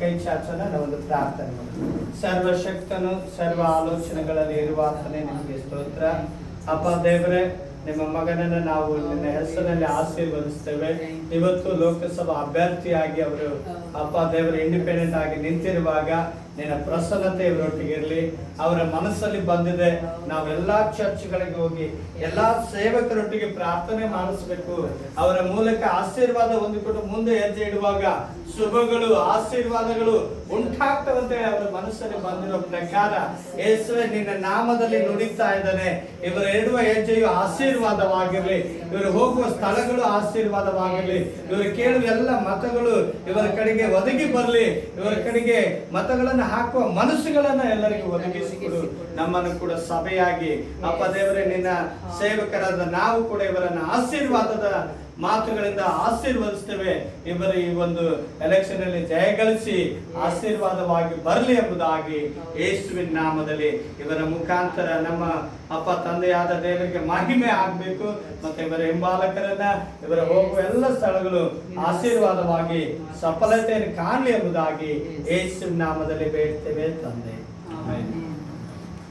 ಕೈ ಚಾಚೋಣ. ನಾವೊಂದು ಪ್ರಾರ್ಥನೆ ಮಾಡೋಣ. ಸರ್ವಶಕ್ತನು ಸರ್ವ ಆಲೋಚನೆಗಳಲ್ಲಿ ಇರುವಾತನೇ ನಿಮಗೆ ಸ್ತೋತ್ರ. ಅಪ್ಪ ದೇವರೇ, ನಿಮ್ಮ ಮಗನನ್ನು ನಾವು ನಿನ್ನ ಹೆಸರಿನಲ್ಲಿ ಆಶೀರ್ವದಿಸ್ತೇವೆ. ಇವತ್ತು ಲೋಕಸಭಾ ಅಭ್ಯರ್ಥಿಯಾಗಿ ಅವರು ಅಪ್ಪ ದೇವರ ಇಂಡಿಪೆಂಡೆಂಟ್ ಆಗಿ ನಿಂತಿರುವಾಗ ನಿನ್ನ ಪ್ರಸನ್ನತೆ ಇವರೊಟ್ಟಿಗೆ ಇರಲಿ. ಅವರ ಮನಸ್ಸಲ್ಲಿ ಬಂದಿದೆ, ನಾವೆಲ್ಲಾ ಚರ್ಚ್ಗಳಿಗೆ ಹೋಗಿ ಎಲ್ಲಾ ಸೇವಕರೊಟ್ಟಿಗೆ ಪ್ರಾರ್ಥನೆ ಮಾಡಿಸ್ಬೇಕು, ಅವರ ಮೂಲಕ ಆಶೀರ್ವಾದ ಹೊಂದಿಕೊಂಡು ಮುಂದೆ ಹೆಜ್ಜೆ ಇಡುವಾಗ ಶುಭಗಳು ಆಶೀರ್ವಾದಗಳು ಉಂಟಾಗ್ತವಂತೆ ಅವರ ಮನಸ್ಸಲ್ಲಿ ಬಂದಿರೋ ಪ್ರಕಾರ ಯೇಸುವೆ ನಿನ್ನ ನಾಮದಲ್ಲಿ ನುಡಿತಾ ಇದ್ದಾನೆ. ಇವರ ಇಡುವ ಹೆಜ್ಜೆಯು ಆಶೀರ್ವಾದವಾಗಿರಲಿ, ಇವರು ಹೋಗುವ ಸ್ಥಳಗಳು ಆಶೀರ್ವಾದವಾಗಿರಲಿ, ಇವರು ಕೇಳುವ ಎಲ್ಲ ಮತಗಳು ಇವರ ಕಡೆಗೆ ಒದಗಿ ಬರಲಿ, ಇವರ ಕಡೆಗೆ ಮತಗಳನ್ನು ಹಾಕುವ ಮನಸ್ಸುಗಳನ್ನ ಎಲ್ಲರಿಗೂ ಒದಗಿಸಿಕೊಡು. ನಮ್ಮನ್ನು ಕೂಡ ಸಭೆಯಾಗಿ ಅಪ್ಪ ದೇವರೇ ನಿನ್ನ ಸೇವಕರಾದ ನಾವು ಕೂಡ ಇವರನ್ನ ಆಶೀರ್ವಾದದ ಮಾತುಗಳಿಂದ ಆಶೀರ್ವದಿಸ್ತೇವೆ. ಇವರ ಈ ಒಂದು ಎಲೆಕ್ಷನ್ ಅಲ್ಲಿ ಜಯಗಳಿಸಿ ಆಶೀರ್ವಾದವಾಗಿ ಬರಲಿ ಎಂಬುದಾಗಿ ಯೇಸುವಿನ ನಾಮದಲ್ಲಿ ಇವರ ಮುಖಾಂತರ ನಮ್ಮ ಅಪ್ಪ ತಂದೆಯಾದ ದೇವರಿಗೆ ಮಹಿಮೆ ಆಗಬೇಕು. ಮತ್ತೆ ಇವರ ಹಿಂಬಾಲಕರನ್ನ ಇವರ ಹೋಗುವ ಎಲ್ಲ ಸ್ಥಳಗಳು ಆಶೀರ್ವಾದವಾಗಿ ಸಫಲತೆಯನ್ನು ಕಾಣಲಿ ಎಂಬುದಾಗಿ ಯೇಸುವಿನ ನಾಮದಲ್ಲಿ ಬೇಡ್ತೇವೆ ತಂದೆ. ಆಮೆನ್.